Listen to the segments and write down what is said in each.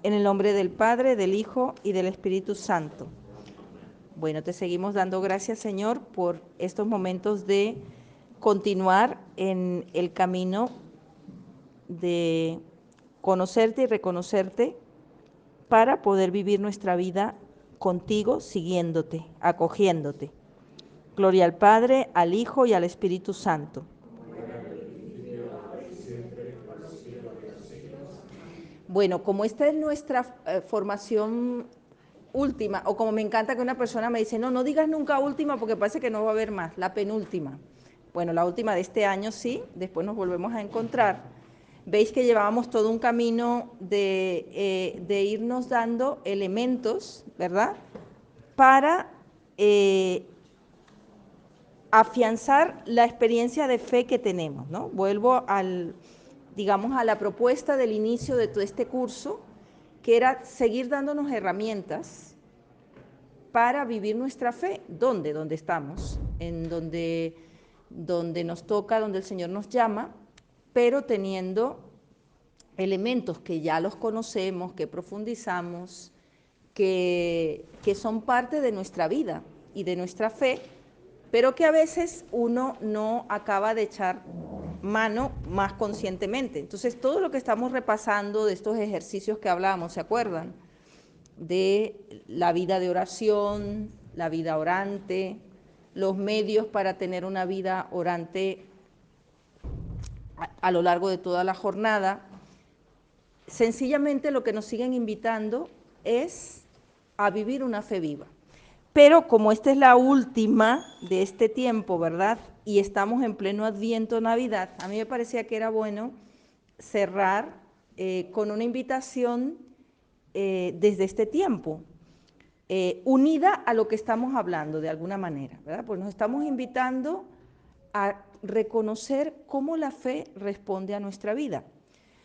En el nombre del Padre, del Hijo y del Espíritu Santo. Bueno, te seguimos dando gracias, Señor, por estos momentos de continuar en el camino de conocerte y reconocerte para poder vivir nuestra vida contigo, siguiéndote, acogiéndote. Gloria al Padre, al Hijo y al Espíritu Santo. Bueno, como esta es nuestra formación última, o como me encanta que una persona me dice, no, no digas nunca última porque parece que no va a haber más, la penúltima. Bueno, la última de este año sí, después nos volvemos a encontrar. Veis que llevábamos todo un camino de irnos dando elementos, ¿verdad? Para afianzar la experiencia de fe que tenemos, ¿no? Vuelvo digamos, a la propuesta del inicio de todo este curso, que era seguir dándonos herramientas para vivir nuestra fe. ¿Dónde? Donde estamos, en donde nos toca, donde el Señor nos llama, pero teniendo elementos que ya los conocemos, que profundizamos, que son parte de nuestra vida y de nuestra fe, pero que a veces uno no acaba de echar mano más conscientemente. Entonces, todo lo que estamos repasando de estos ejercicios que hablábamos, ¿se acuerdan? De la vida de oración, la vida orante, los medios para tener una vida orante a lo largo de toda la jornada. Sencillamente lo que nos siguen invitando es a vivir una fe viva. Pero como esta es la última de este tiempo, ¿verdad? Y estamos en pleno Adviento, Navidad, a mí me parecía que era bueno cerrar con una invitación desde este tiempo, unida a lo que estamos hablando de alguna manera, ¿verdad? Pues nos estamos invitando a reconocer cómo la fe responde a nuestra vida.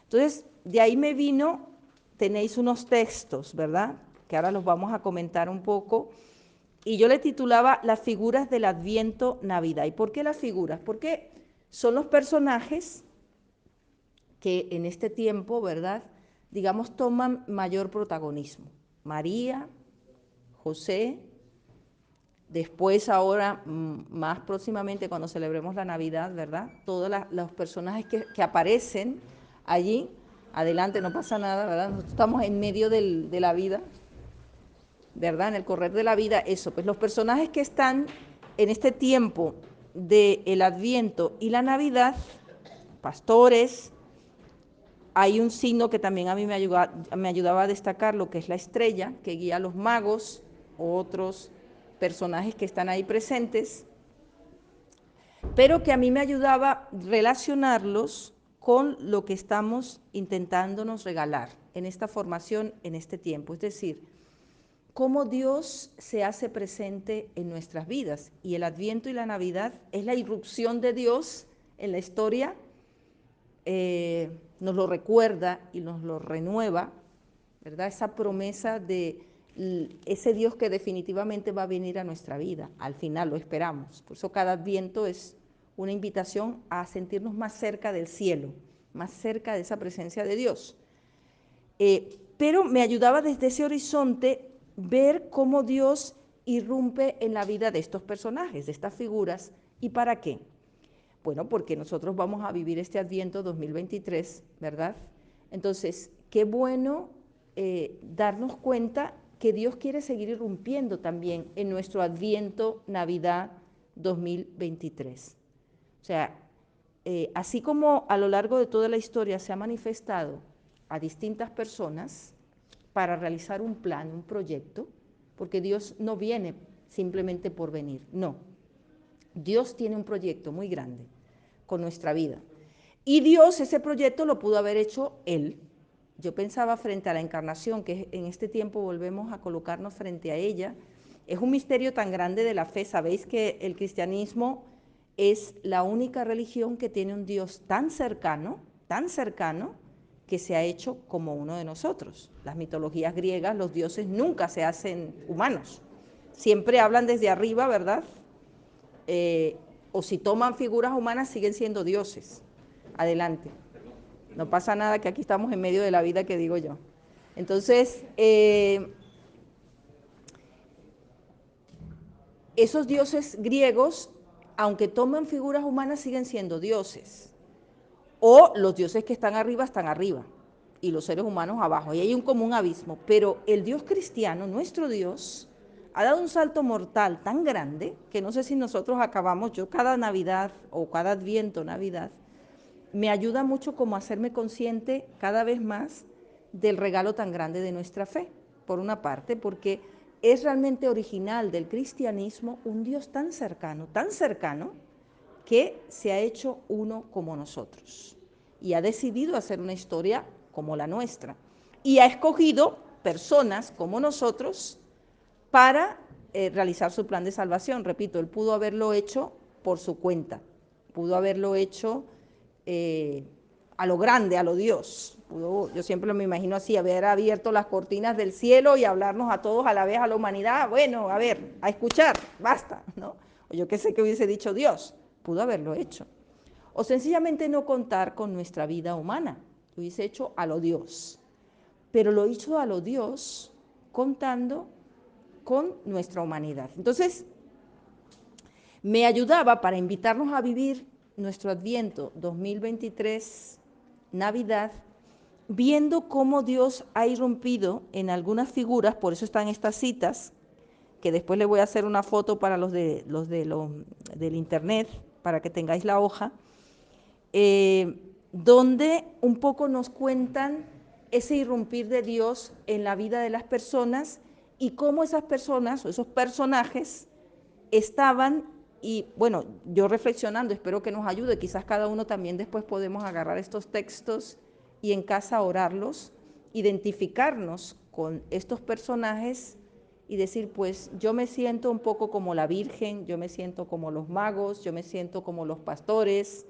Entonces, de ahí me vino, tenéis unos textos, ¿verdad? Que ahora los vamos a comentar un poco. Y yo le titulaba Las figuras del Adviento Navidad. ¿Y por qué las figuras? Porque son los personajes que en este tiempo, ¿verdad?, digamos, toman mayor protagonismo. María, José, después ahora, más próximamente cuando celebremos la Navidad, ¿verdad?, todos los personajes que aparecen allí. Adelante, no pasa nada, ¿verdad? Nosotros estamos en medio de la vida, ¿verdad? En el correr de la vida, eso, pues los personajes que están en este tiempo del Adviento y la Navidad, pastores, hay un signo que también a mí me ayudaba a destacar, lo que es la estrella, que guía a los magos, otros personajes que están ahí presentes, pero que a mí me ayudaba a relacionarlos con lo que estamos intentándonos regalar en esta formación, en este tiempo. Es decir, cómo Dios se hace presente en nuestras vidas. Y el Adviento y la Navidad es la irrupción de Dios en la historia, nos lo recuerda y nos lo renueva, ¿verdad? Esa promesa de ese Dios que definitivamente va a venir a nuestra vida, al final lo esperamos. Por eso cada Adviento es una invitación a sentirnos más cerca del cielo, más cerca de esa presencia de Dios. Pero me ayudaba desde ese horizonte ver cómo Dios irrumpe en la vida de estos personajes, de estas figuras, ¿y para qué? Bueno, porque nosotros vamos a vivir este Adviento 2023, ¿verdad? Entonces, qué bueno darnos cuenta que Dios quiere seguir irrumpiendo también en nuestro Adviento Navidad 2023. O sea, así como a lo largo de toda la historia se ha manifestado a distintas personas para realizar un plan, un proyecto, porque Dios no viene simplemente por venir, no. Dios tiene un proyecto muy grande con nuestra vida. Y Dios ese proyecto lo pudo haber hecho Él. Yo pensaba frente a la encarnación, que en este tiempo volvemos a colocarnos frente a ella. Es un misterio tan grande de la fe. Sabéis que el cristianismo es la única religión que tiene un Dios tan cercano, que se ha hecho como uno de nosotros. Las mitologías griegas, los dioses nunca se hacen humanos. Siempre hablan desde arriba, ¿verdad? O si toman figuras humanas, siguen siendo dioses. Adelante. No pasa nada, que aquí estamos en medio de la vida, que digo yo. Entonces, esos dioses griegos, aunque toman figuras humanas, siguen siendo dioses. O los dioses que están arriba, y los seres humanos abajo. Y hay un común abismo. Pero el Dios cristiano, nuestro Dios, ha dado un salto mortal tan grande que no sé si nosotros acabamos, yo cada Navidad o cada Adviento, Navidad, me ayuda mucho como a hacerme consciente cada vez más del regalo tan grande de nuestra fe, por una parte, porque es realmente original del cristianismo un Dios tan cercano, que se ha hecho uno como nosotros y ha decidido hacer una historia como la nuestra y ha escogido personas como nosotros para realizar su plan de salvación. Repito, él pudo haberlo hecho por su cuenta, pudo haberlo hecho a lo grande, a lo Dios. Yo siempre me imagino así, haber abierto las cortinas del cielo y hablarnos a todos a la vez, a la humanidad. Bueno, a ver, a escuchar, basta, ¿no? O yo qué sé que hubiese dicho Dios, pudo haberlo hecho. O sencillamente no contar con nuestra vida humana, lo hubiese hecho a lo Dios. Pero lo hizo a lo Dios contando con nuestra humanidad. Entonces, me ayudaba para invitarnos a vivir nuestro Adviento 2023, Navidad, viendo cómo Dios ha irrumpido en algunas figuras, por eso están estas citas, que después le voy a hacer una foto para del internet, para que tengáis la hoja, donde un poco nos cuentan ese irrumpir de Dios en la vida de las personas y cómo esas personas o esos personajes estaban, y bueno, yo reflexionando, espero que nos ayude, quizás cada uno también después podemos agarrar estos textos y en casa orarlos, identificarnos con estos personajes y decir, pues yo me siento un poco como la Virgen, yo me siento como los magos, yo me siento como los pastores,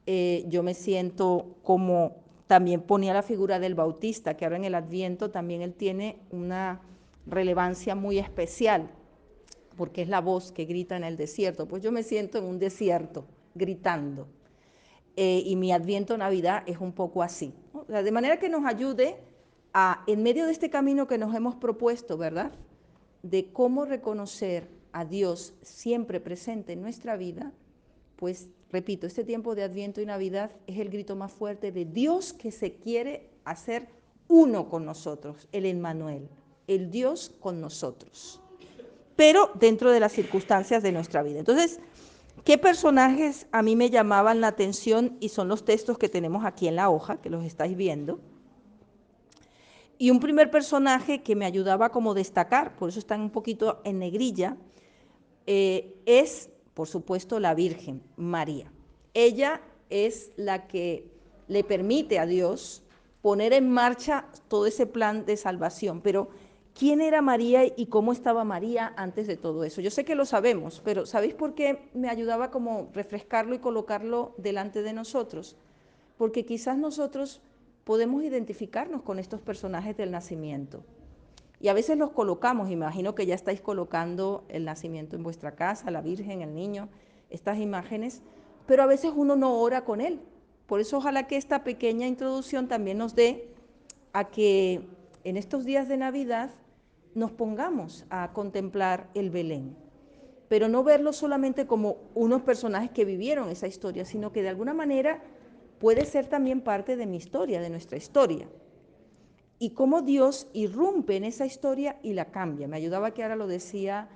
yo me siento como, también ponía la figura del Bautista, que ahora en el Adviento también él tiene una relevancia muy especial, porque es la voz que grita en el desierto. Pues yo me siento en un desierto, gritando. Y mi Adviento Navidad es un poco así, ¿no? O sea, de manera que nos ayude a, en medio de este camino que nos hemos propuesto, ¿verdad?, de cómo reconocer a Dios siempre presente en nuestra vida, pues repito, este tiempo de Adviento y Navidad es el grito más fuerte de Dios que se quiere hacer uno con nosotros, el Emmanuel, el Dios con nosotros, pero dentro de las circunstancias de nuestra vida. Entonces, ¿qué personajes a mí me llamaban la atención? Y son los textos que tenemos aquí en la hoja, que los estáis viendo. Y un primer personaje que me ayudaba como destacar, por eso están un poquito en negrilla, es, por supuesto, la Virgen María. Ella es la que le permite a Dios poner en marcha todo ese plan de salvación. Pero, ¿quién era María y cómo estaba María antes de todo eso? Yo sé que lo sabemos, pero ¿sabéis por qué me ayudaba como refrescarlo y colocarlo delante de nosotros? Porque quizás nosotros podemos identificarnos con estos personajes del nacimiento. Y a veces los colocamos, imagino que ya estáis colocando el nacimiento en vuestra casa, la Virgen, el niño, estas imágenes, pero a veces uno no ora con él. Por eso ojalá que esta pequeña introducción también nos dé a que en estos días de Navidad nos pongamos a contemplar el Belén, pero no verlo solamente como unos personajes que vivieron esa historia, sino que de alguna manera puede ser también parte de mi historia, de nuestra historia. Y cómo Dios irrumpe en esa historia y la cambia. Me ayudaba que ahora lo decía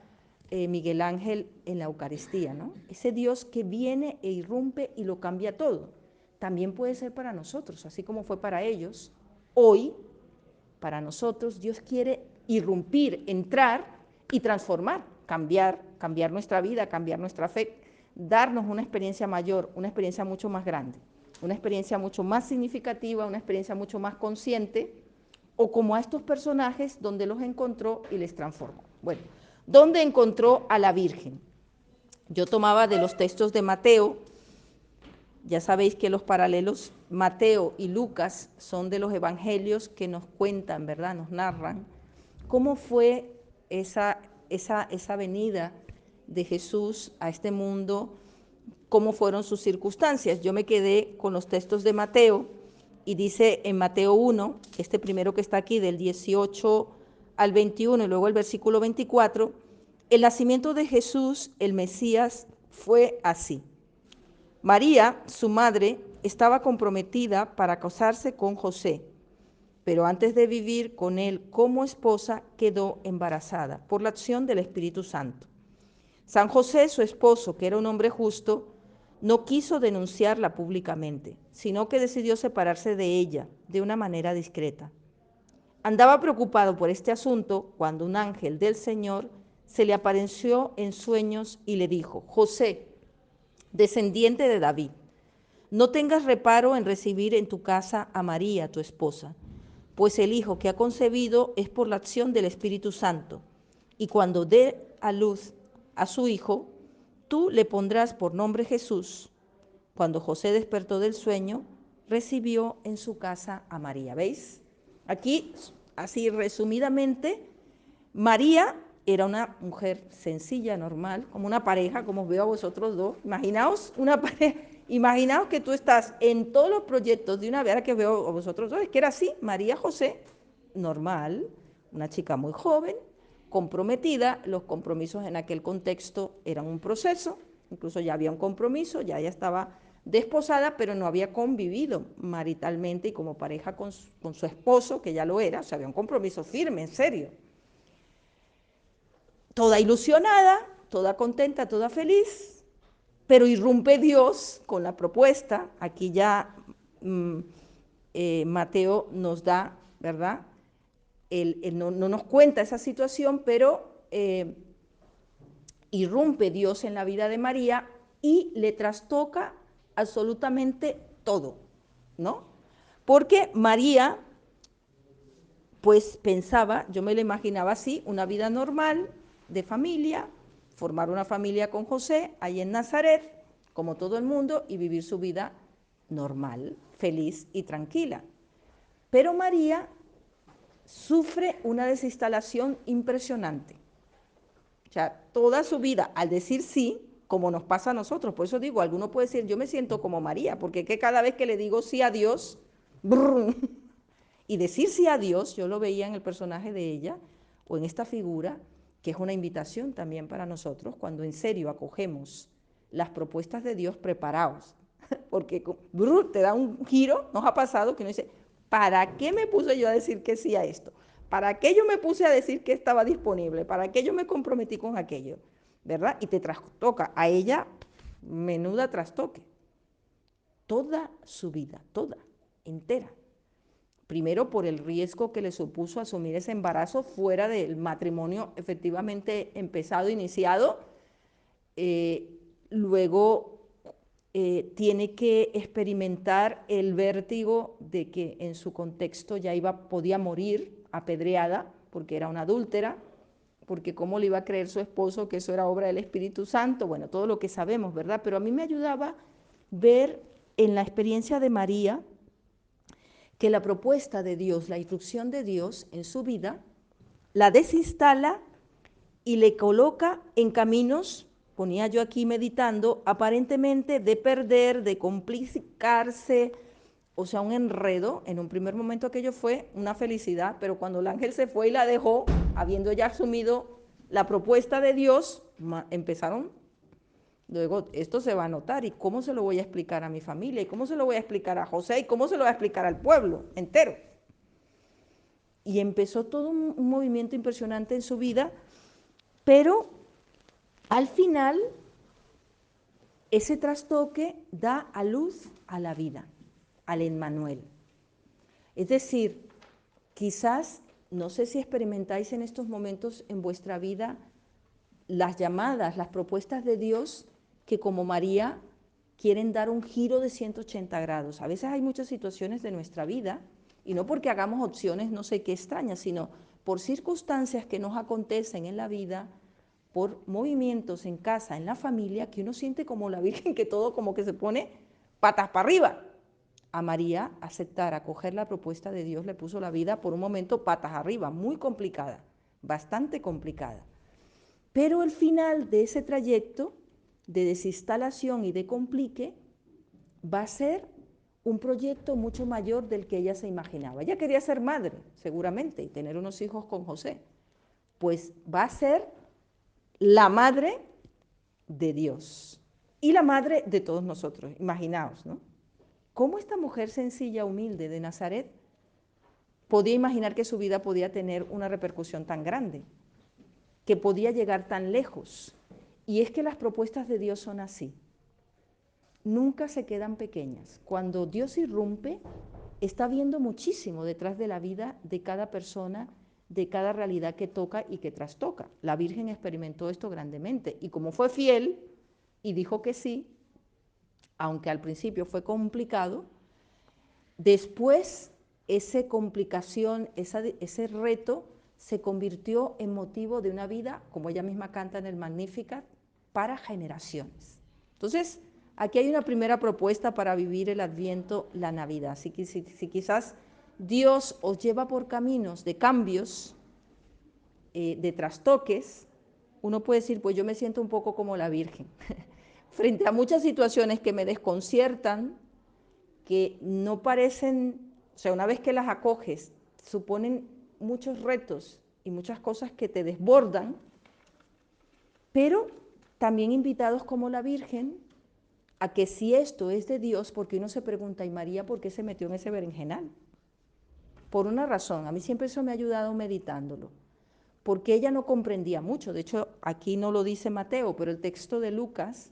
Miguel Ángel en la Eucaristía, ¿no? Ese Dios que viene e irrumpe y lo cambia todo. También puede ser para nosotros, así como fue para ellos. Hoy, para nosotros, Dios quiere irrumpir, entrar y transformar, cambiar nuestra vida, cambiar nuestra fe, darnos una experiencia mayor, una experiencia mucho más grande, una experiencia mucho más significativa, una experiencia mucho más consciente, o como a estos personajes donde los encontró y les transformó. Bueno, ¿dónde encontró a la Virgen? Yo tomaba de los textos de Mateo, ya sabéis que los paralelos Mateo y Lucas son de los evangelios que nos cuentan, ¿verdad?, nos narran cómo fue esa venida de Jesús a este mundo, cómo fueron sus circunstancias. Yo me quedé con los textos de Mateo y dice en Mateo 1, este primero que está aquí, del 18 al 21 y luego el versículo 24, el nacimiento de Jesús, el Mesías, fue así. María, su madre, estaba comprometida para casarse con José, pero antes de vivir con él como esposa, quedó embarazada por la acción del Espíritu Santo. San José, su esposo, que era un hombre justo, no quiso denunciarla públicamente, sino que decidió separarse de ella de una manera discreta. Andaba preocupado por este asunto cuando un ángel del Señor se le apareció en sueños y le dijo: José, descendiente de David, no tengas reparo en recibir en tu casa a María, tu esposa, pues el hijo que ha concebido es por la acción del Espíritu Santo, y cuando dé a luz a su hijo, tú le pondrás por nombre Jesús. Cuando José despertó del sueño, recibió en su casa a María. ¿Veis? Aquí, así resumidamente, María era una mujer sencilla, normal, como una pareja, como os veo a vosotros dos. Imaginaos una pareja, imaginaos que tú estás en todos los proyectos de una vez, ahora que veo a vosotros dos, es que era así, María José, normal, una chica muy joven, comprometida. Los compromisos en aquel contexto eran un proceso, incluso ya había un compromiso, ya ella estaba desposada, pero no había convivido maritalmente y como pareja con su esposo, que ya lo era, o sea, había un compromiso firme, en serio. Toda ilusionada, toda contenta, toda feliz, pero irrumpe Dios con la propuesta. Aquí ya Mateo nos da, ¿verdad? No nos cuenta esa situación, pero irrumpe Dios en la vida de María y le trastoca absolutamente todo, ¿no? Porque María, pues pensaba, yo me la imaginaba así, una vida normal de familia, formar una familia con José ahí en Nazaret, como todo el mundo, y vivir su vida normal, feliz y tranquila. Pero María sufre una desinstalación impresionante. O sea, toda su vida, al decir sí, como nos pasa a nosotros, por eso digo, alguno puede decir, yo me siento como María, porque que cada vez que le digo sí a Dios, brrr, y decir sí a Dios, yo lo veía en el personaje de ella, o en esta figura, que es una invitación también para nosotros, cuando en serio acogemos las propuestas de Dios preparados, porque brrr, te da un giro, nos ha pasado que uno dice, ¿para qué me puse yo a decir que sí a esto? ¿Para qué yo me puse a decir que estaba disponible? ¿Para qué yo me comprometí con aquello? ¿Verdad? Y te trastoca. A ella, menuda trastoque. Toda su vida, toda, entera. Primero por el riesgo que le supuso asumir ese embarazo fuera del matrimonio efectivamente empezado, iniciado. Luego tiene que experimentar el vértigo de que en su contexto ya podía morir apedreada porque era una adúltera, porque cómo le iba a creer su esposo que eso era obra del Espíritu Santo, bueno, todo lo que sabemos, ¿verdad? Pero a mí me ayudaba ver en la experiencia de María que la propuesta de Dios, la instrucción de Dios en su vida, la desinstala y le coloca en caminos, ponía yo aquí meditando, aparentemente de perder, de complicarse, o sea, un enredo. En un primer momento aquello fue una felicidad, pero cuando el ángel se fue y la dejó, habiendo ya asumido la propuesta de Dios, empezaron, luego esto se va a notar, ¿y cómo se lo voy a explicar a mi familia? ¿Y cómo se lo voy a explicar a José? ¿Y cómo se lo voy a explicar al pueblo entero? Y empezó todo un movimiento impresionante en su vida, pero al final ese trastoque da a luz a la vida, al Emmanuel. Es decir, quizás, no sé si experimentáis en estos momentos en vuestra vida las llamadas, las propuestas de Dios que como María quieren dar un giro de 180 grados. A veces hay muchas situaciones de nuestra vida, y no porque hagamos opciones no sé qué extrañas, sino por circunstancias que nos acontecen en la vida, por movimientos en casa, en la familia, que uno siente como la Virgen, que todo como que se pone patas para arriba. A María aceptar, acoger la propuesta de Dios, le puso la vida por un momento patas arriba, muy complicada, bastante complicada. Pero el final de ese trayecto de desinstalación y de complique va a ser un proyecto mucho mayor del que ella se imaginaba. Ella quería ser madre, seguramente, y tener unos hijos con José. Pues va a ser la madre de Dios y la madre de todos nosotros. Imaginaos, ¿no? ¿Cómo esta mujer sencilla, humilde de Nazaret podía imaginar que su vida podía tener una repercusión tan grande, que podía llegar tan lejos? Y es que las propuestas de Dios son así. Nunca se quedan pequeñas. Cuando Dios irrumpe, está viendo muchísimo detrás de la vida de cada persona, de cada realidad que toca y que trastoca. La Virgen experimentó esto grandemente y como fue fiel y dijo que sí, aunque al principio fue complicado, después esa complicación, ese reto se convirtió en motivo de una vida, como ella misma canta en el Magnificat, para generaciones. Entonces, aquí hay una primera propuesta para vivir el Adviento, la Navidad. Si quizás Dios os lleva por caminos de cambios, de trastoques, uno puede decir, pues yo me siento un poco como la Virgen. Frente a muchas situaciones que me desconciertan, que no parecen, o sea, una vez que las acoges, suponen muchos retos y muchas cosas que te desbordan, pero también invitados como la Virgen a que si esto es de Dios, porque uno se pregunta, ¿y María por qué se metió en ese berenjenal? Por una razón, a mí siempre eso me ha ayudado meditándolo, porque ella no comprendía mucho, de hecho aquí no lo dice Mateo, pero el texto de Lucas,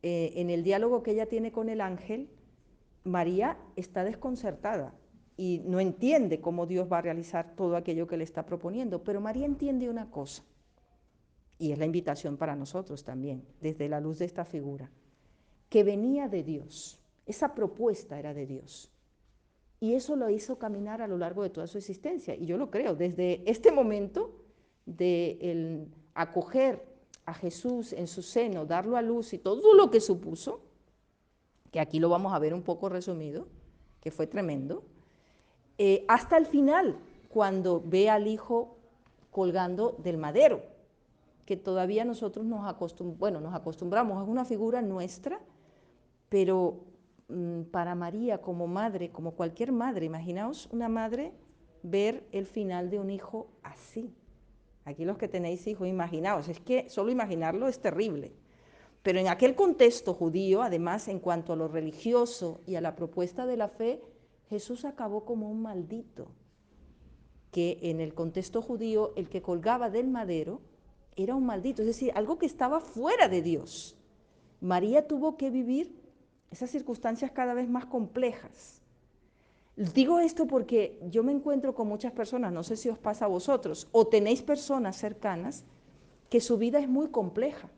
en el diálogo que ella tiene con el ángel, María está desconcertada y no entiende cómo Dios va a realizar todo aquello que le está proponiendo, pero María entiende una cosa, y es la invitación para nosotros también, desde la luz de esta figura, que venía de Dios, esa propuesta era de Dios, y eso lo hizo caminar a lo largo de toda su existencia, y yo lo creo, desde este momento de el acoger a Jesús en su seno, darlo a luz y todo lo que supuso, que aquí lo vamos a ver un poco resumido, que fue tremendo, hasta el final, cuando ve al hijo colgando del madero, que todavía nosotros nos acostumbramos, es una figura nuestra, pero para María como madre, como cualquier madre, imaginaos una madre ver el final de un hijo así. Aquí los que tenéis hijos, imaginaos, es que solo imaginarlo es terrible. Pero en aquel contexto judío, además, en cuanto a lo religioso y a la propuesta de la fe, Jesús acabó como un maldito, que en el contexto judío el que colgaba del madero era un maldito, es decir, algo que estaba fuera de Dios. María tuvo que vivir esas circunstancias cada vez más complejas. Digo esto porque yo me encuentro con muchas personas, no sé si os pasa a vosotros, o tenéis personas cercanas que su vida es muy compleja,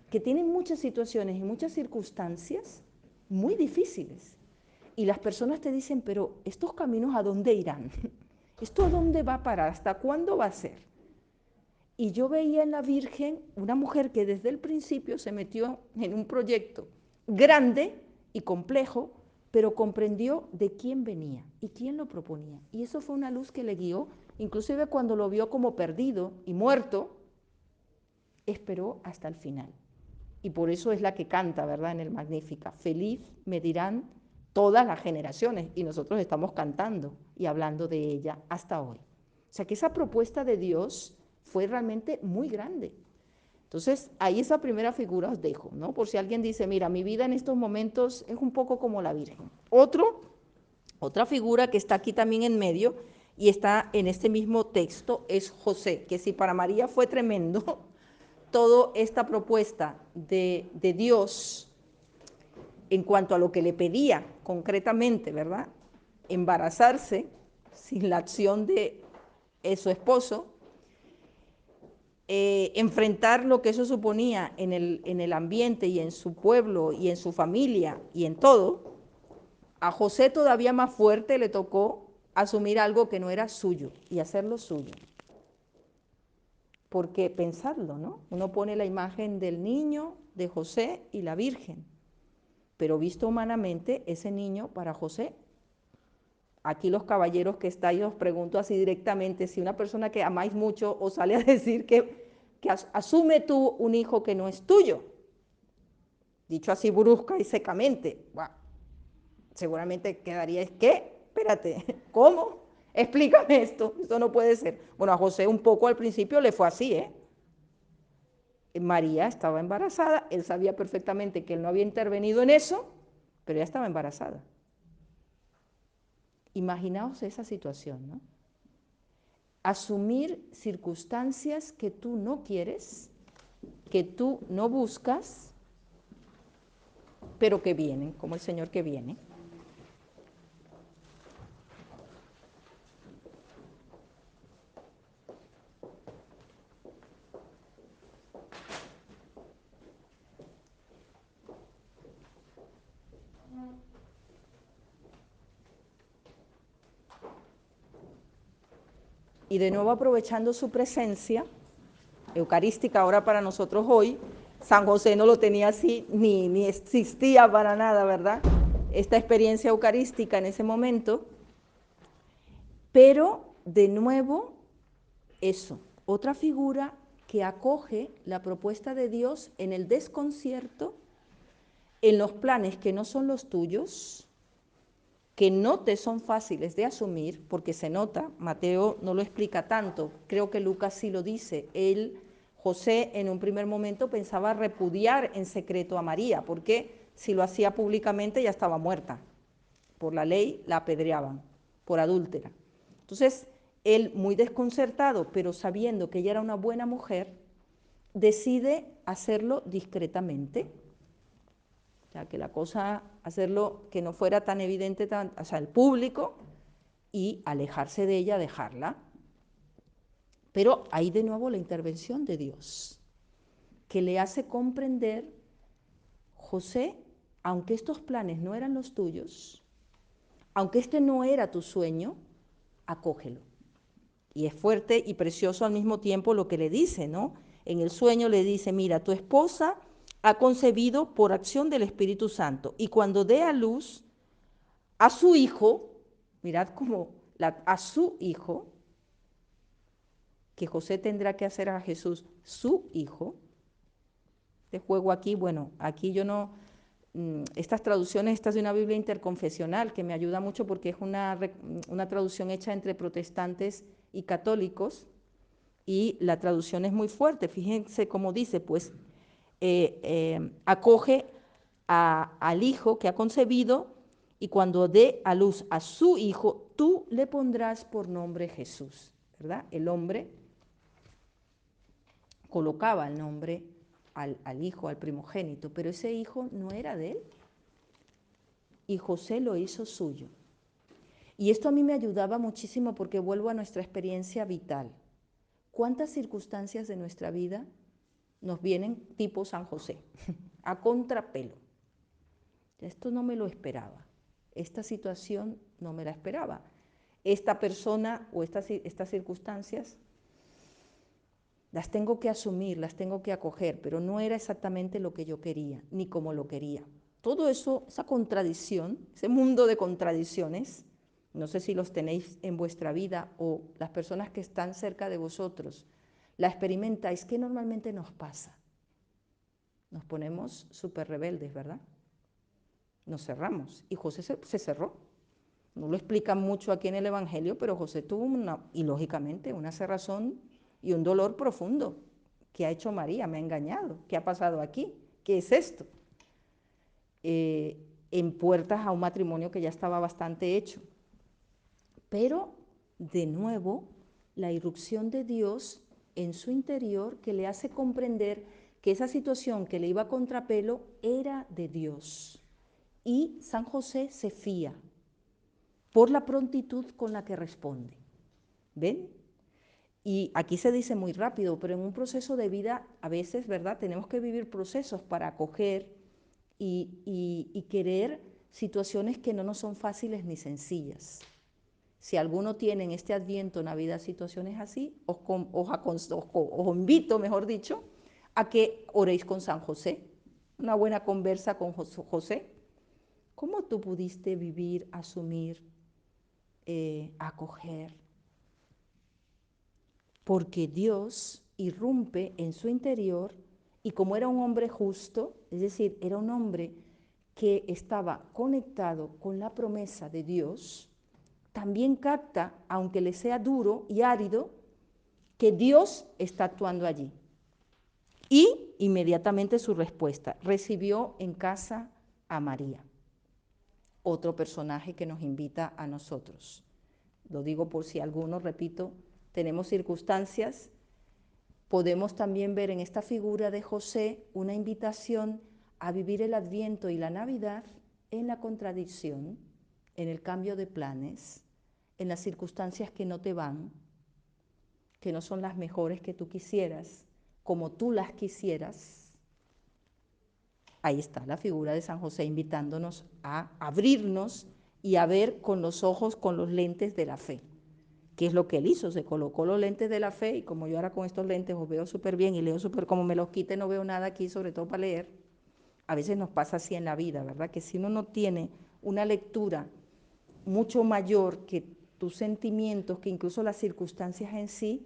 que tienen muchas situaciones y muchas circunstancias muy difíciles. Y las personas te dicen, pero ¿estos caminos a dónde irán? ¿Esto a dónde va a parar? ¿Hasta cuándo va a ser? Y yo veía en la Virgen una mujer que desde el principio se metió en un proyecto grande y complejo, pero comprendió de quién venía y quién lo proponía. Y eso fue una luz que le guió, inclusive cuando lo vio como perdido y muerto, esperó hasta el final. Y por eso es la que canta, ¿verdad?, en el Magnífica. Feliz me dirán todas las generaciones, y nosotros estamos cantando y hablando de ella hasta hoy. O sea que esa propuesta de Dios fue realmente muy grande. Entonces, ahí esa primera figura os dejo, ¿no? Por si alguien dice, mira, mi vida en estos momentos es un poco como la Virgen. Otra figura que está aquí también en medio y está en este mismo texto es José, que si para María fue tremendo, toda esta propuesta de Dios en cuanto a lo que le pedía concretamente, ¿verdad? Embarazarse sin la acción de su esposo, enfrentar lo que eso suponía en el ambiente y en su pueblo y en su familia y en todo, a José todavía más fuerte le tocó asumir algo que no era suyo y hacerlo suyo. Porque pensadlo, ¿no? Uno pone la imagen del niño, de José y la Virgen, pero visto humanamente, ese niño para José, aquí los caballeros que estáis os pregunto así directamente, si una persona que amáis mucho os sale a decir que asume tú un hijo que no es tuyo, dicho así brusca y secamente, ¡buah!, seguramente quedaría, ¿qué? Espérate, ¿cómo? Explícame esto no puede ser. Bueno, a José un poco al principio le fue así, ¿eh? María estaba embarazada, él sabía perfectamente que él no había intervenido en eso, pero ella estaba embarazada. Imaginaos esa situación, ¿no? Asumir circunstancias que tú no quieres, que tú no buscas, pero que vienen, como el Señor que viene. Y de nuevo aprovechando su presencia eucarística ahora para nosotros hoy, San José no lo tenía así, ni existía para nada, ¿verdad? Esta experiencia eucarística en ese momento, pero de nuevo eso, otra figura que acoge la propuesta de Dios en el desconcierto, en los planes que no son los tuyos, que no te son fáciles de asumir, porque se nota, Mateo no lo explica tanto, creo que Lucas sí lo dice, José en un primer momento pensaba repudiar en secreto a María, porque si lo hacía públicamente ya estaba muerta, por la ley la apedreaban, por adúltera. Entonces, él muy desconcertado, pero sabiendo que ella era una buena mujer, decide hacerlo discretamente. O sea, que la cosa, hacerlo que no fuera tan evidente, o sea, el público, y alejarse de ella, dejarla. Pero hay de nuevo la intervención de Dios, que le hace comprender, José, aunque estos planes no eran los tuyos, aunque este no era tu sueño, acógelo. Y es fuerte y precioso al mismo tiempo lo que le dice, ¿no? En el sueño le dice, mira, tu esposa ha concebido por acción del Espíritu Santo, y cuando dé a luz a su hijo, mirad cómo a su hijo, que José tendrá que hacer a Jesús su hijo. Este juego aquí, bueno, aquí yo no, estas traducciones, esta es de una Biblia interconfesional que me ayuda mucho porque es una traducción hecha entre protestantes y católicos, y la traducción es muy fuerte. Fíjense cómo dice, pues acoge al hijo que ha concebido, y cuando dé a luz a su hijo, tú le pondrás por nombre Jesús, ¿verdad? El hombre colocaba el nombre al hijo, al primogénito, pero ese hijo no era de él, y José lo hizo suyo. Y esto a mí me ayudaba muchísimo porque vuelvo a nuestra experiencia vital. ¿Cuántas circunstancias de nuestra vida nos vienen tipo San José, a contrapelo? Esto no me lo esperaba, esta situación no me la esperaba, esta persona o estas circunstancias las tengo que asumir, las tengo que acoger, pero no era exactamente lo que yo quería, ni como lo quería. Todo eso, esa contradicción, ese mundo de contradicciones, no sé si los tenéis en vuestra vida o las personas que están cerca de vosotros, la experimentáis, que normalmente nos pasa. Nos ponemos súper rebeldes, ¿verdad? Nos cerramos, y José se cerró. No lo explican mucho aquí en el Evangelio, pero José tuvo y lógicamente, una cerrazón y un dolor profundo. ¿Qué ha hecho María? Me ha engañado. ¿Qué ha pasado aquí? ¿Qué es esto? En puertas a un matrimonio que ya estaba bastante hecho. Pero, de nuevo, la irrupción de Dios en su interior, que le hace comprender que esa situación que le iba a contrapelo era de Dios. Y San José se fía por la prontitud con la que responde. ¿Ven? Y aquí se dice muy rápido, pero en un proceso de vida, a veces, ¿verdad? Tenemos que vivir procesos para acoger y querer situaciones que no nos son fáciles ni sencillas. Si alguno tiene en este Adviento, Navidad, situaciones así, os invito, mejor dicho, a que oréis con San José, una buena conversa con José. ¿Cómo tú pudiste vivir, asumir, acoger? Porque Dios irrumpe en su interior, y como era un hombre justo, es decir, era un hombre que estaba conectado con la promesa de Dios, también capta, aunque le sea duro y árido, que Dios está actuando allí. Y inmediatamente su respuesta, recibió en casa a María, otro personaje que nos invita a nosotros. Lo digo por si algunos, repito, tenemos circunstancias, podemos también ver en esta figura de José una invitación a vivir el Adviento y la Navidad en la contradicción, en el cambio de planes, en las circunstancias que no te van, que no son las mejores que tú quisieras, como tú las quisieras. Ahí está la figura de San José invitándonos a abrirnos y a ver con los ojos, con los lentes de la fe. ¿Qué es lo que él hizo? Se colocó los lentes de la fe y como yo ahora con estos lentes os veo súper bien y leo súper, como me los quite no veo nada aquí, sobre todo para leer. A veces nos pasa así en la vida, ¿verdad? Que si uno no tiene una lectura mucho mayor que tus sentimientos, que incluso las circunstancias en sí,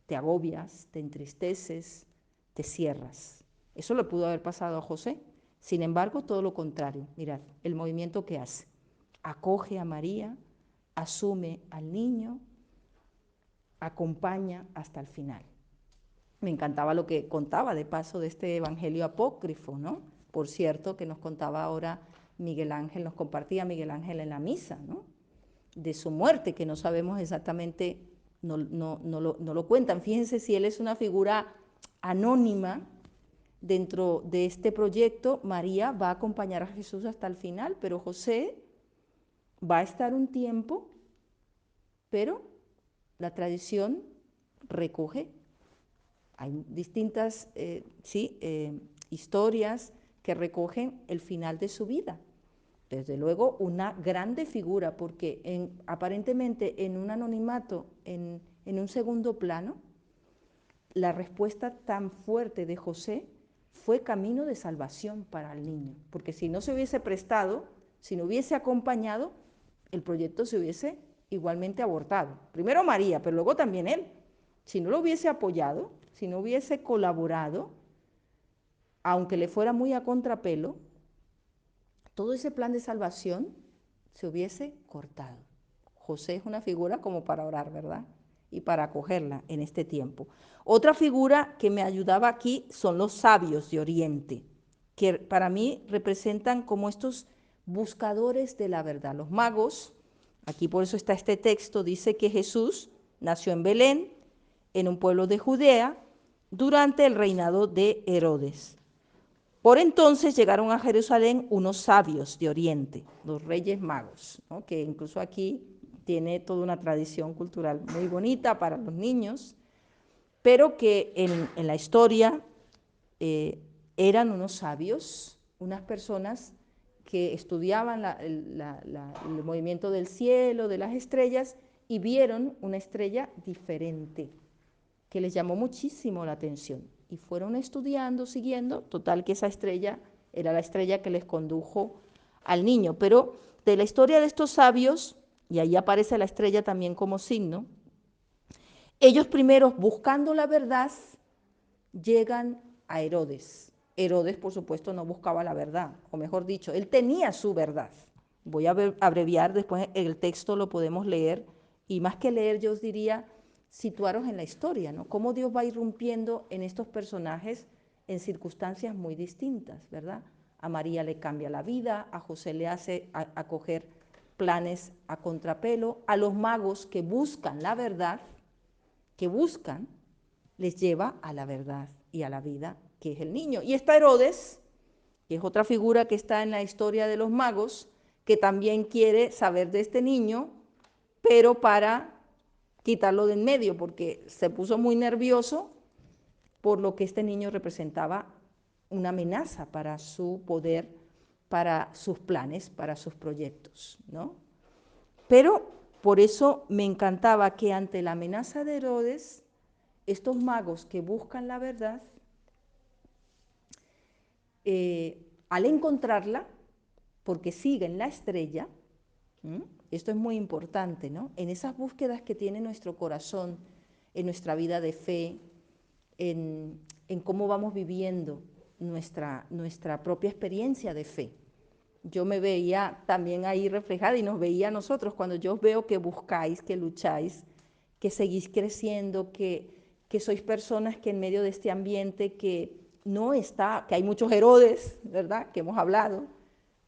te agobias, te entristeces, te cierras. Eso le pudo haber pasado a José. Sin embargo, todo lo contrario. Mirad, el movimiento que hace. Acoge a María, asume al niño, acompaña hasta el final. Me encantaba lo que contaba de paso de este evangelio apócrifo, ¿no? Por cierto, que nos contaba ahora Miguel Ángel, nos compartía Miguel Ángel en la misa, ¿no? De su muerte, que no sabemos exactamente, no lo cuentan. Fíjense si él es una figura anónima dentro de este proyecto. María va a acompañar a Jesús hasta el final, pero José va a estar un tiempo, pero la tradición recoge. Hay distintas historias que recogen el final de su vida. Desde luego, una grande figura, porque aparentemente en un anonimato, en un segundo plano, la respuesta tan fuerte de José fue camino de salvación para el niño, porque si no se hubiese prestado, si no hubiese acompañado, el proyecto se hubiese igualmente abortado. Primero María, pero luego también él. Si no lo hubiese apoyado, si no hubiese colaborado, aunque le fuera muy a contrapelo, todo ese plan de salvación se hubiese cortado. José es una figura como para orar, ¿verdad? Y para acogerla en este tiempo. Otra figura que me ayudaba aquí son los sabios de Oriente, que para mí representan como estos buscadores de la verdad. Los magos, aquí por eso está este texto, dice que Jesús nació en Belén, en un pueblo de Judea, durante el reinado de Herodes. Por entonces llegaron a Jerusalén unos sabios de Oriente, los reyes magos, ¿no? Que incluso aquí tiene toda una tradición cultural muy bonita para los niños, pero que en la historia eran unos sabios, unas personas que estudiaban el movimiento del cielo, de las estrellas, y vieron una estrella diferente, que les llamó muchísimo la atención. Y fueron estudiando, siguiendo, total que esa estrella era la estrella que les condujo al niño. Pero de la historia de estos sabios, y ahí aparece la estrella también como signo, ellos primero, buscando la verdad, llegan a Herodes. Herodes, por supuesto, no buscaba la verdad, o mejor dicho, él tenía su verdad. Voy a abreviar, después el texto lo podemos leer, y más que leer, yo os diría, situaros en la historia, ¿no? Cómo Dios va irrumpiendo en estos personajes en circunstancias muy distintas, ¿verdad? A María le cambia la vida, a José le hace acoger planes a contrapelo, a los magos que buscan la verdad, les lleva a la verdad y a la vida, que es el niño. Y está Herodes, que es otra figura que está en la historia de los magos, que también quiere saber de este niño, pero para quitarlo de en medio, porque se puso muy nervioso por lo que este niño representaba una amenaza para su poder, para sus planes, para sus proyectos, ¿no? Pero por eso me encantaba que ante la amenaza de Herodes, estos magos que buscan la verdad, al encontrarla, porque siguen la estrella, esto es muy importante, ¿no? En esas búsquedas que tiene nuestro corazón, en nuestra vida de fe, en cómo vamos viviendo nuestra propia experiencia de fe. yo me veía también ahí reflejada y nos veía a nosotros cuando yo veo que buscáis, que lucháis, que seguís creciendo, que sois personas que en medio de este ambiente que no está, que hay muchos Herodes, ¿verdad?, que hemos hablado,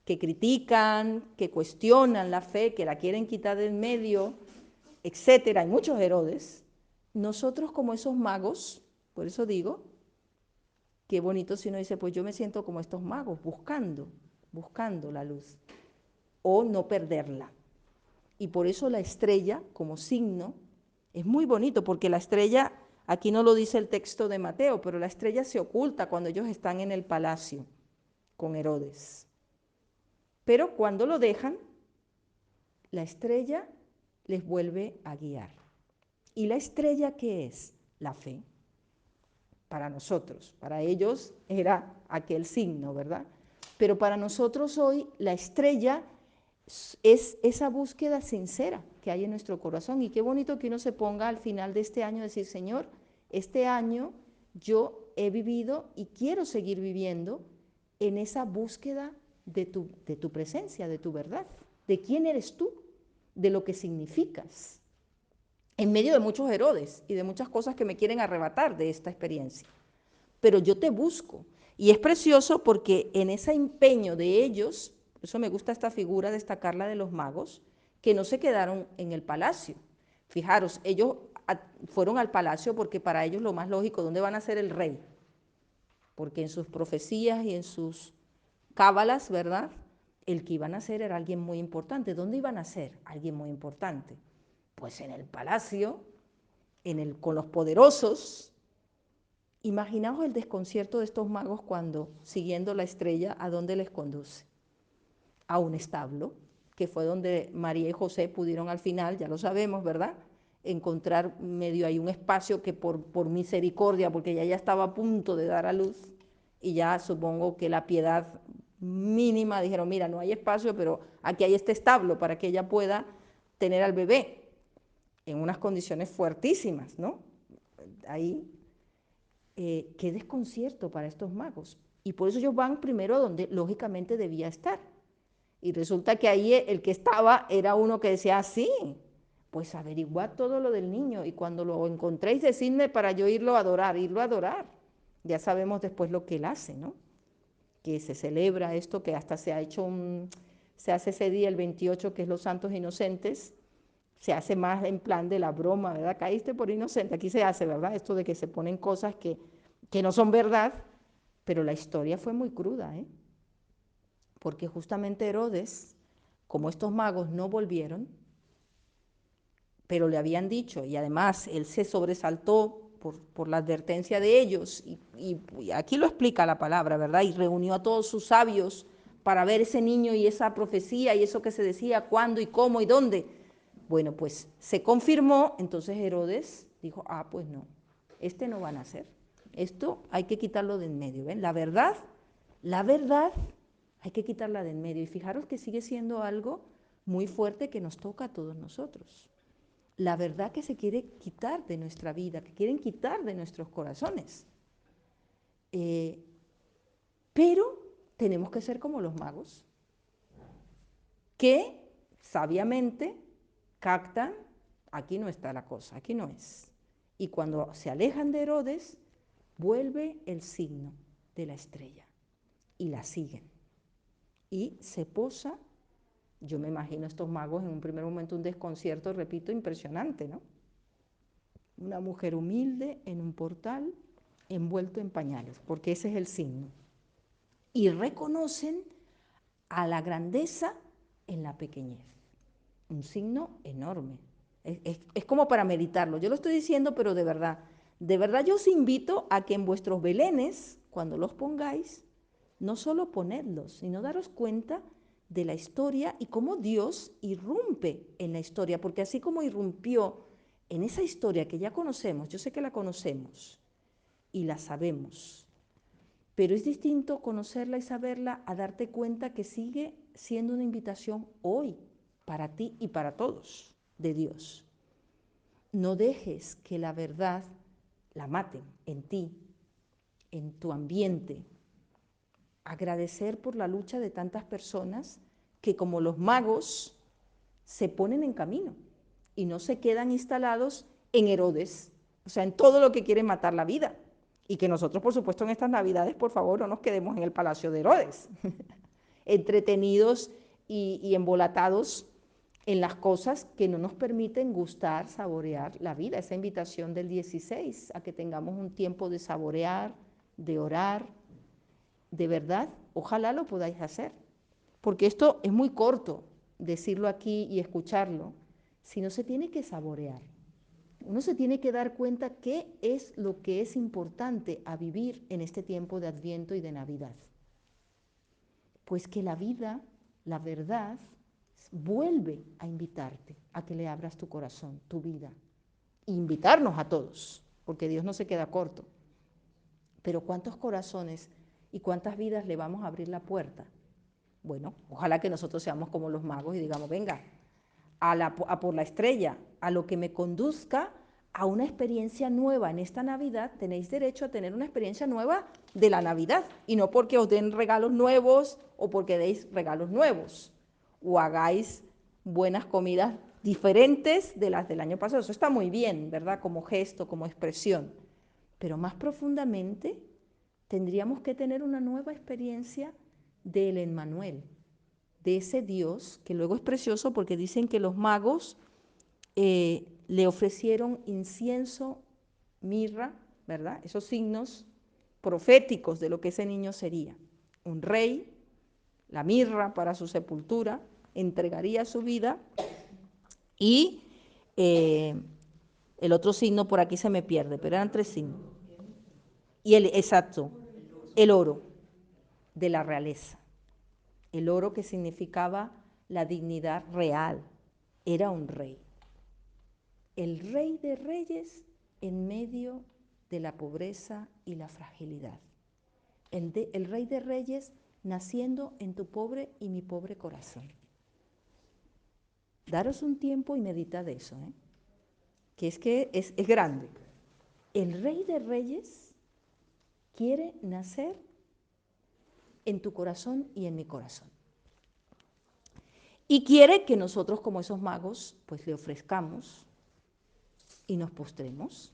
que critican, que cuestionan la fe, que la quieren quitar del medio, etcétera, hay muchos Herodes. Nosotros como esos magos, por eso digo, qué bonito si uno dice, pues yo me siento como estos magos, buscando la luz, o no perderla. Y por eso la estrella, como signo, es muy bonito, porque la estrella, aquí no lo dice el texto de Mateo, pero la estrella se oculta cuando ellos están en el palacio con Herodes. Pero cuando lo dejan, la estrella les vuelve a guiar. ¿Y la estrella qué es? La fe. Para nosotros, para ellos era aquel signo, ¿verdad? Pero para nosotros hoy la estrella es esa búsqueda sincera que hay en nuestro corazón. Y qué bonito que uno se ponga al final de este año a decir, Señor, este año yo he vivido y quiero seguir viviendo en esa búsqueda de tu presencia, de tu verdad, de quién eres tú, de lo que significas, en medio de muchos Herodes y de muchas cosas que me quieren arrebatar de esta experiencia. Pero yo te busco. Y es precioso porque en ese empeño de ellos, por eso me gusta esta figura, destacarla de los magos, que no se quedaron en el palacio. Fijaros, ellos fueron al palacio porque para ellos lo más lógico, ¿dónde van a ser el rey? Porque en sus profecías y en sus cábalas, ¿verdad?, el que iban a ser era alguien muy importante. ¿Dónde iban a ser alguien muy importante? Pues en el palacio, con los poderosos. Imaginaos el desconcierto de estos magos cuando, siguiendo la estrella, ¿a dónde les conduce? A un establo, que fue donde María y José pudieron al final, ya lo sabemos, ¿verdad?, encontrar medio ahí un espacio que por misericordia, porque ella ya estaba a punto de dar a luz, y ya supongo que la piedad mínima dijeron, mira, no hay espacio, pero aquí hay este establo para que ella pueda tener al bebé en unas condiciones fuertísimas, ¿no? Ahí, qué desconcierto para estos magos. Y por eso ellos van primero a donde lógicamente debía estar. Y resulta que ahí el que estaba era uno que decía, sí, pues averiguad todo lo del niño y cuando lo encontréis decidme para yo irlo a adorar. Ya sabemos después lo que él hace, ¿no? Que se celebra esto, que hasta se ha hecho se hace ese día, el 28, que es los Santos Inocentes, se hace más en plan de la broma, ¿verdad? Caíste por inocente, aquí se hace, ¿verdad? Esto de que se ponen cosas que no son verdad, pero la historia fue muy cruda, ¿eh? Porque justamente Herodes, como estos magos no volvieron, pero le habían dicho, y además él se sobresaltó por la advertencia de ellos, y aquí lo explica la palabra, ¿verdad? Y reunió a todos sus sabios para ver ese niño y esa profecía y eso que se decía, cuándo y cómo y dónde. Bueno, pues se confirmó, entonces Herodes dijo, pues no, este no va a nacer, esto hay que quitarlo de en medio, ¿ven? La verdad, hay que quitarla de en medio. Y fijaros que sigue siendo algo muy fuerte que nos toca a todos nosotros. La verdad que se quiere quitar de nuestra vida, que quieren quitar de nuestros corazones. Pero tenemos que ser como los magos, que sabiamente captan, aquí no está la cosa, aquí no es. Y cuando se alejan de Herodes, vuelve el signo de la estrella y la siguen. Y se posa, yo me imagino a estos magos en un primer momento un desconcierto, repito, impresionante, ¿no? Una mujer humilde en un portal envuelto en pañales, porque ese es el signo. Y reconocen a la grandeza en la pequeñez. Un signo enorme. Es como para meditarlo. Yo lo estoy diciendo, pero de verdad yo os invito a que en vuestros belenes, cuando los pongáis, no solo ponedlos, sino daros cuenta de la historia y cómo Dios irrumpe en la historia, porque así como irrumpió en esa historia que ya conocemos, yo sé que la conocemos y la sabemos, pero es distinto conocerla y saberla a darte cuenta que sigue siendo una invitación hoy para ti y para todos de Dios. No dejes que la verdad la maten en ti, en tu ambiente. agradecer por la lucha de tantas personas que, como los magos, se ponen en camino y no se quedan instalados en Herodes, o sea, en todo lo que quiere matar la vida. Y que nosotros, por supuesto, en estas Navidades, por favor, no nos quedemos en el palacio de Herodes, entretenidos y embolatados en las cosas que no nos permiten gustar, saborear la vida. Esa invitación del 16 a que tengamos un tiempo de saborear, de orar, de verdad, ojalá lo podáis hacer. Porque esto es muy corto, decirlo aquí y escucharlo, sino se tiene que saborear. Uno se tiene que dar cuenta qué es lo que es importante a vivir en este tiempo de Adviento y de Navidad. Pues que la vida, la verdad, vuelve a invitarte a que le abras tu corazón, tu vida. E invitarnos a todos, porque Dios no se queda corto. Pero ¿cuántos corazones y cuántas vidas le vamos a abrir la puerta? Bueno, ojalá que nosotros seamos como los magos y digamos, venga, a por la estrella, a lo que me conduzca a una experiencia nueva en esta Navidad. Tenéis derecho a tener una experiencia nueva de la Navidad, y no porque os den regalos nuevos o porque deis regalos nuevos o hagáis buenas comidas diferentes de las del año pasado. Eso está muy bien, ¿verdad? Como gesto, como expresión. Pero más profundamente tendríamos que tener una nueva experiencia del Emmanuel, de ese Dios, que luego es precioso porque dicen que los magos le ofrecieron incienso, mirra, ¿verdad? Esos signos proféticos de lo que ese niño sería. Un rey, la mirra para su sepultura, entregaría su vida, y el otro signo por aquí se me pierde, pero eran 3 signos. Y exacto, el oro de la realeza. El oro que significaba la dignidad real. Era un rey. El rey de reyes en medio de la pobreza y la fragilidad. El rey de reyes naciendo en tu pobre y mi pobre corazón. Daros un tiempo y meditad eso, que es grande. El rey de reyes quiere nacer en tu corazón y en mi corazón. Y quiere que nosotros, como esos magos, pues le ofrezcamos y nos postremos.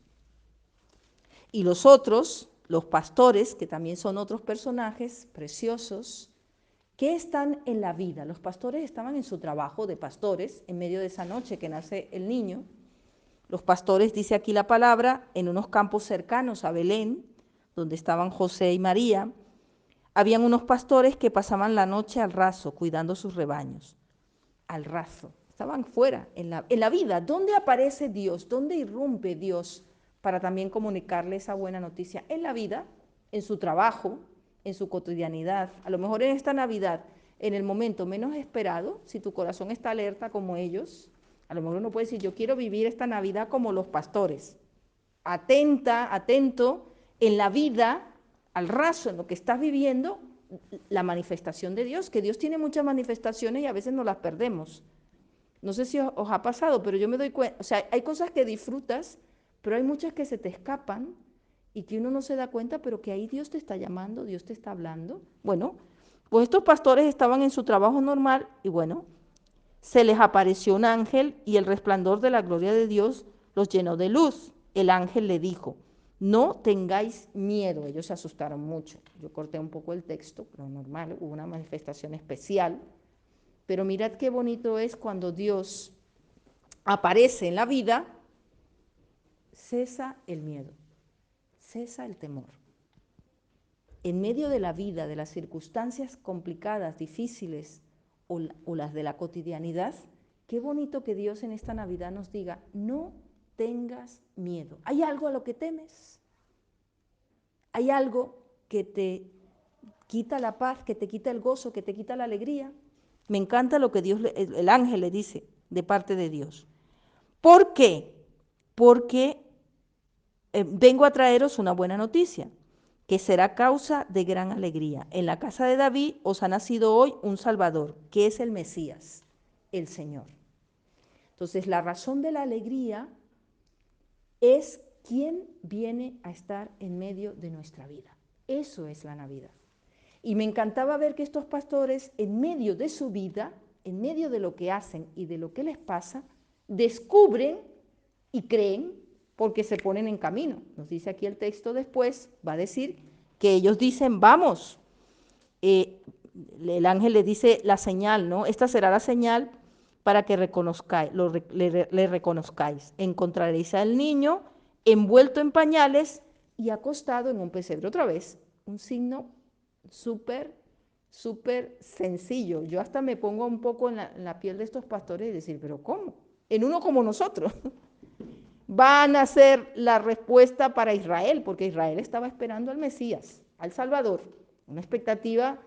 Y los otros, los pastores, que también son otros personajes preciosos, ¿qué están en la vida? Los pastores estaban en su trabajo de pastores en medio de esa noche que nace el niño. Los pastores, dice aquí la palabra, en unos campos cercanos a Belén, donde estaban José y María, habían unos pastores que pasaban la noche al raso, cuidando sus rebaños. Al raso, estaban fuera, en la vida. ¿Dónde aparece Dios? ¿Dónde irrumpe Dios para también comunicarle esa buena noticia? En la vida, en su trabajo, en su cotidianidad. A lo mejor en esta Navidad, en el momento menos esperado, si tu corazón está alerta como ellos, a lo mejor uno puede decir, yo quiero vivir esta Navidad como los pastores. Atenta, atento, en la vida, al raso, en lo que estás viviendo, la manifestación de Dios, que Dios tiene muchas manifestaciones y a veces nos las perdemos. No sé si os ha pasado, pero yo me doy cuenta, o sea, hay cosas que disfrutas, pero hay muchas que se te escapan y que uno no se da cuenta, pero que ahí Dios te está llamando, Dios te está hablando. Bueno, pues estos pastores estaban en su trabajo normal y bueno, se les apareció un ángel y el resplandor de la gloria de Dios los llenó de luz. El ángel le dijo, no tengáis miedo. Ellos se asustaron mucho. Yo corté un poco el texto, pero normal, hubo una manifestación especial. Pero mirad qué bonito es cuando Dios aparece en la vida, cesa el miedo, cesa el temor. En medio de la vida, de las circunstancias complicadas, difíciles o las de la cotidianidad, qué bonito que Dios en esta Navidad nos diga, no tengas miedo. ¿Hay algo a lo que temes? ¿Hay algo que te quita la paz, que te quita el gozo, que te quita la alegría? Me encanta lo que el ángel le dice de parte de Dios. ¿Por qué? Porque vengo a traeros una buena noticia, que será causa de gran alegría. En la casa de David os ha nacido hoy un Salvador, que es el Mesías, el Señor. Entonces, la razón de la alegría es quién viene a estar en medio de nuestra vida. Eso es la Navidad. Y me encantaba ver que estos pastores, en medio de su vida, en medio de lo que hacen y de lo que les pasa, descubren y creen porque se ponen en camino. Nos dice aquí el texto después, va a decir que ellos dicen, vamos, el ángel le dice la señal, ¿no? Esta será la señal para que reconozcáis, le reconozcáis. Encontraréis al niño envuelto en pañales y acostado en un pesebre. Otra vez, un signo súper, súper sencillo. Yo hasta me pongo un poco en la piel de estos pastores y decir, pero ¿cómo? En uno como nosotros. Van a ser la respuesta para Israel, porque Israel estaba esperando al Mesías, al Salvador, una expectativa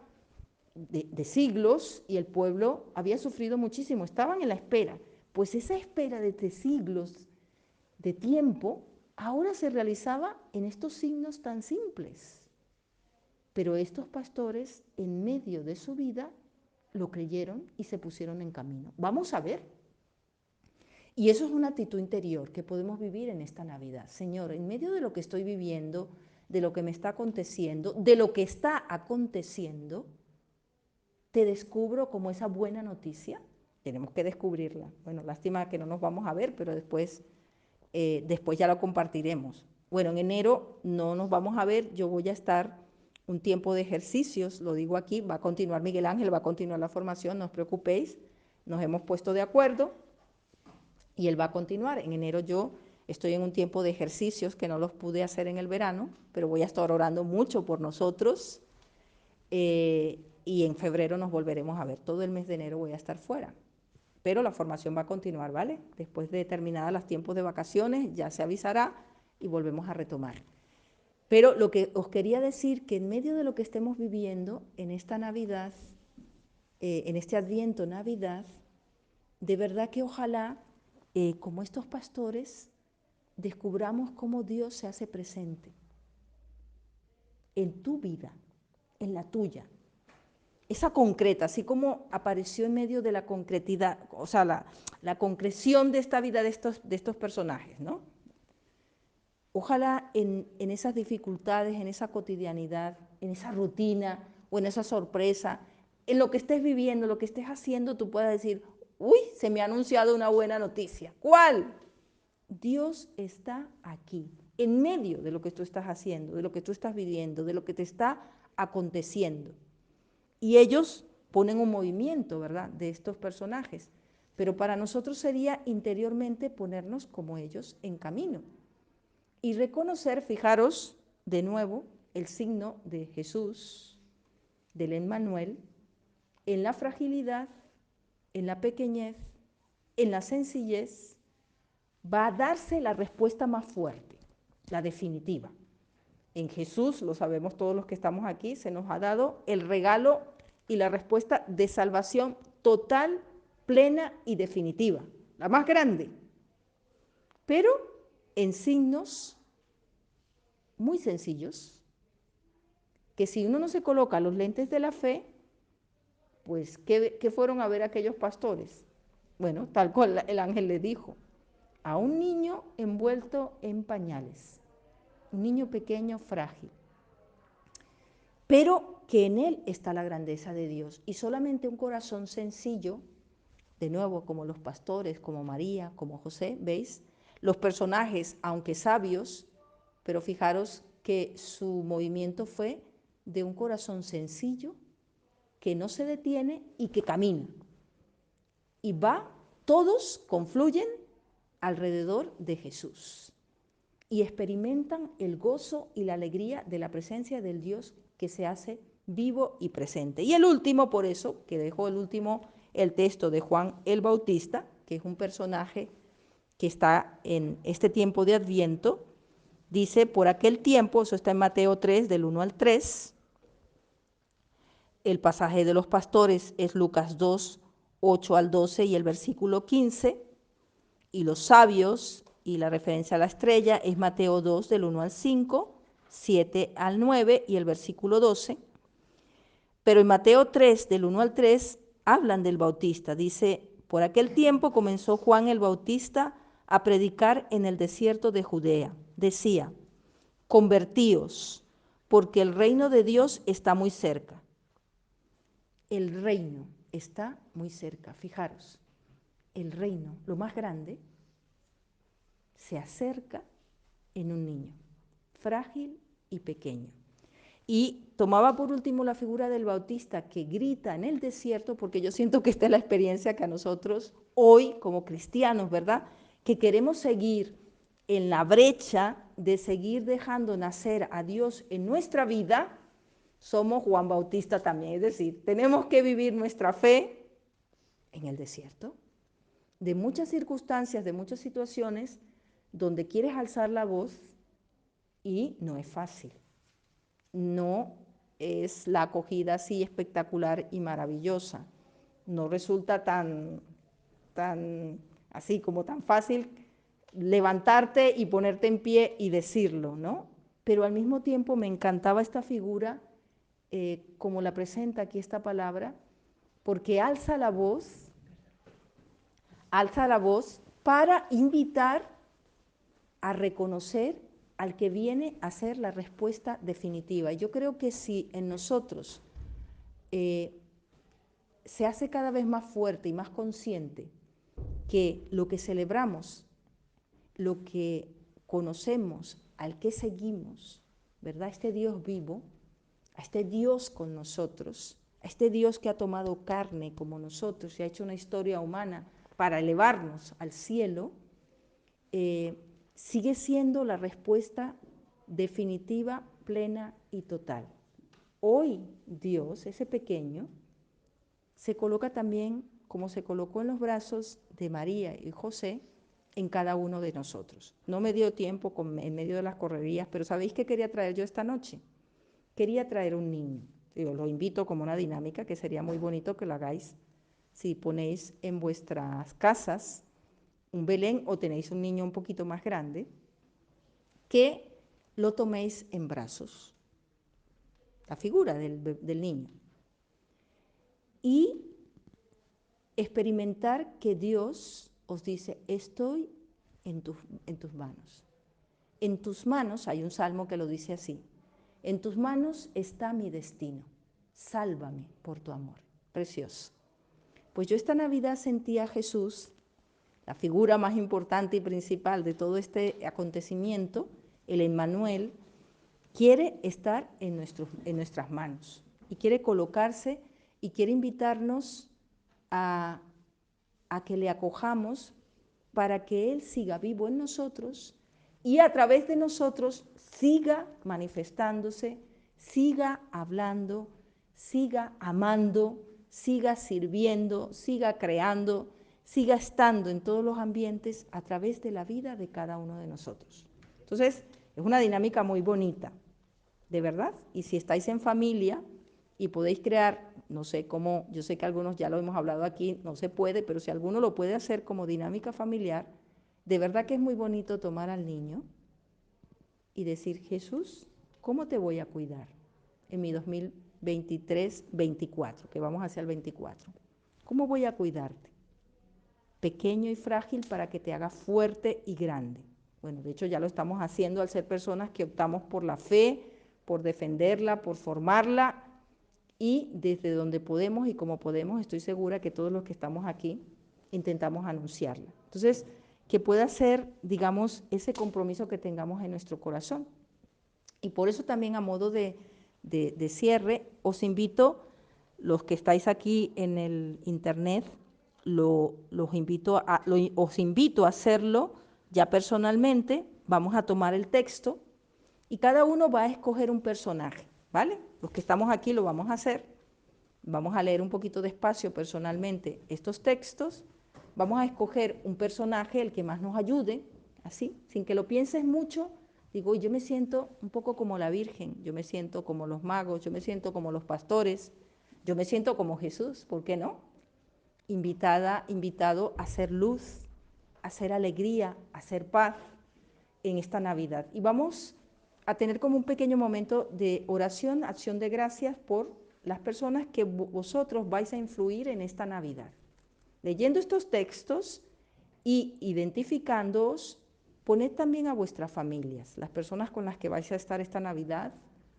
de siglos, y el pueblo había sufrido muchísimo, estaban en la espera. Pues esa espera de siglos de tiempo ahora se realizaba en estos signos tan simples. Pero estos pastores, en medio de su vida, lo creyeron y se pusieron en camino. Vamos a ver. Y eso es una actitud interior que podemos vivir en esta Navidad. Señor, en medio de lo que estoy viviendo, de lo que me está aconteciendo, de lo que está aconteciendo, te descubro como esa buena noticia. Tenemos que descubrirla. Bueno, lástima que no nos vamos a ver, pero después ya lo compartiremos. Bueno, en enero no nos vamos a ver, yo voy a estar un tiempo de ejercicios, lo digo aquí, va a continuar Miguel Ángel, va a continuar la formación, no os preocupéis, nos hemos puesto de acuerdo y él va a continuar. En enero yo estoy en un tiempo de ejercicios que no los pude hacer en el verano, pero voy a estar orando mucho por nosotros y en febrero nos volveremos a ver. Todo el mes de enero voy a estar fuera, pero la formación va a continuar, ¿vale? Después de terminadas los tiempos de vacaciones ya se avisará y volvemos a retomar. Pero lo que os quería decir, que en medio de lo que estemos viviendo en esta Navidad, en este Adviento Navidad, de verdad que ojalá, como estos pastores, descubramos cómo Dios se hace presente en tu vida, en la tuya. Esa concreta, así como apareció en medio de la concretidad, o sea, la concreción de esta vida de estos personajes, ¿no? Ojalá en esas dificultades, en esa cotidianidad, en esa rutina o en esa sorpresa, en lo que estés viviendo, lo que estés haciendo, tú puedas decir, uy, se me ha anunciado una buena noticia. ¿Cuál? Dios está aquí, en medio de lo que tú estás haciendo, de lo que tú estás viviendo, de lo que te está aconteciendo. Y ellos ponen un movimiento, ¿verdad?, de estos personajes. Pero para nosotros sería interiormente ponernos como ellos en camino. Y reconocer, fijaros, de nuevo, el signo de Jesús, del Emmanuel, en la fragilidad, en la pequeñez, en la sencillez, va a darse la respuesta más fuerte, la definitiva. En Jesús, lo sabemos todos los que estamos aquí, se nos ha dado el regalo y la respuesta de salvación total, plena y definitiva, la más grande, pero en signos muy sencillos, que si uno no se coloca los lentes de la fe, pues, ¿qué fueron a ver aquellos pastores? Bueno, tal cual el ángel le dijo, a un niño envuelto en pañales, un niño pequeño, frágil, pero que en él está la grandeza de Dios. Y solamente un corazón sencillo, de nuevo, como los pastores, como María, como José, ¿veis? Los personajes, aunque sabios, pero fijaros que su movimiento fue de un corazón sencillo, que no se detiene y que camina. Y todos confluyen alrededor de Jesús y experimentan el gozo y la alegría de la presencia del Dios que se hace vivo y presente. Y el último, por eso, que dejó el último, el texto de Juan el Bautista, que es un personaje que está en este tiempo de Adviento, dice, por aquel tiempo, eso está en Mateo 3, del 1 al 3, el pasaje de los pastores es Lucas 2, 8 al 12 y el versículo 15, y los sabios y la referencia a la estrella es Mateo 2, del 1 al 5, 7 al 9 y el versículo 12. Pero en Mateo 3, del 1 al 3, hablan del Bautista. Dice, por aquel tiempo comenzó Juan el Bautista a predicar en el desierto de Judea. Decía, convertíos, porque el reino de Dios está muy cerca. El reino está muy cerca. Fijaros, el reino, lo más grande, se acerca en un niño, frágil y pequeño. Y tomaba por último la figura del Bautista que grita en el desierto, porque yo siento que esta es la experiencia que a nosotros hoy, como cristianos, ¿verdad?, que queremos seguir en la brecha de seguir dejando nacer a Dios en nuestra vida, somos Juan Bautista también. Es decir, tenemos que vivir nuestra fe en el desierto, de muchas circunstancias, de muchas situaciones, donde quieres alzar la voz y no es fácil. No es la acogida así espectacular y maravillosa. No resulta tan así como tan fácil levantarte y ponerte en pie y decirlo, ¿no? Pero al mismo tiempo me encantaba esta figura, como la presenta aquí esta palabra, porque alza la voz para invitar a reconocer al que viene a ser la respuesta definitiva. Yo creo que si en nosotros se hace cada vez más fuerte y más consciente que lo que celebramos, lo que conocemos, al que seguimos, ¿verdad? Este Dios vivo, a este Dios con nosotros, a este Dios que ha tomado carne como nosotros y ha hecho una historia humana para elevarnos al cielo, sigue siendo la respuesta definitiva, plena y total. Hoy Dios, ese pequeño, se coloca también como se colocó en los brazos de María y José en cada uno de nosotros. No me dio tiempo en medio de las correrías, pero ¿sabéis qué quería traer yo esta noche? Quería traer un niño. Yo lo invito como una dinámica, que sería muy bonito que lo hagáis si ponéis en vuestras casas un Belén o tenéis un niño un poquito más grande, que lo toméis en brazos, la figura del niño, y experimentar que Dios os dice, estoy en tus manos. En tus manos, hay un salmo que lo dice así, en tus manos está mi destino, sálvame por tu amor. Precioso. Pues yo esta Navidad sentí a Jesús, la figura más importante y principal de todo este acontecimiento, el Emmanuel, quiere estar en nuestras manos y quiere colocarse y quiere invitarnos a que le acojamos para que Él siga vivo en nosotros y a través de nosotros siga manifestándose, siga hablando, siga amando, siga sirviendo, siga creando, siga estando en todos los ambientes a través de la vida de cada uno de nosotros. Entonces, es una dinámica muy bonita, de verdad, y si estáis en familia y podéis crear, no sé cómo, yo sé que algunos ya lo hemos hablado aquí, no se puede, pero si alguno lo puede hacer como dinámica familiar, de verdad que es muy bonito tomar al niño y decir, Jesús, ¿cómo te voy a cuidar en mi 2023-24, que vamos hacia el 24? ¿Cómo voy a cuidarte? Pequeño y frágil para que te haga fuerte y grande. Bueno, de hecho ya lo estamos haciendo al ser personas que optamos por la fe, por defenderla, por formarla, y desde donde podemos y como podemos, estoy segura que todos los que estamos aquí intentamos anunciarla. Entonces, que pueda ser, digamos, ese compromiso que tengamos en nuestro corazón. Y por eso también a modo de cierre, os invito, los que estáis aquí en el internet, os invito a hacerlo ya personalmente. Vamos a tomar el texto y cada uno va a escoger un personaje, ¿vale? Los que estamos aquí lo vamos a hacer. Vamos a leer un poquito despacio personalmente estos textos. Vamos a escoger un personaje, el que más nos ayude, así, sin que lo pienses mucho. Digo, yo me siento un poco como la Virgen, yo me siento como los magos, yo me siento como los pastores, yo me siento como Jesús, ¿por qué no? Invitado a hacer luz, a hacer alegría, a hacer paz en esta Navidad. Y vamos a tener como un pequeño momento de oración, acción de gracias por las personas que vosotros vais a influir en esta Navidad. Leyendo estos textos y identificándoos, poned también a vuestras familias, las personas con las que vais a estar esta Navidad,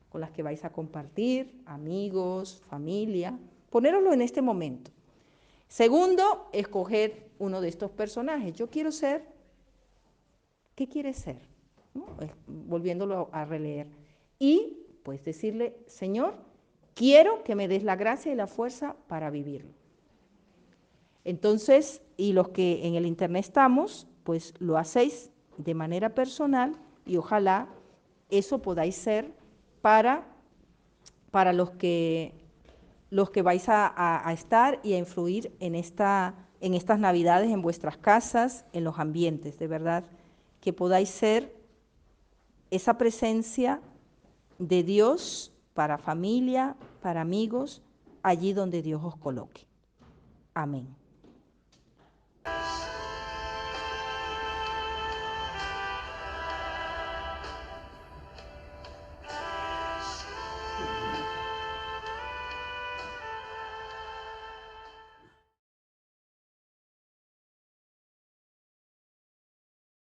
con las que vais a compartir, amigos, familia, Ponéroslo en este momento. Segundo, escoger uno de estos personajes. Yo quiero ser, ¿qué quieres ser? ¿No? Volviéndolo a releer. Y pues decirle, Señor, quiero que me des la gracia y la fuerza para vivirlo. Entonces, y los que en el internet estamos, pues lo hacéis de manera personal y ojalá eso podáis ser para los que vais a estar y a influir en estas Navidades, en vuestras casas, en los ambientes, de verdad, que podáis ser esa presencia de Dios para familia, para amigos, allí donde Dios os coloque. Amén.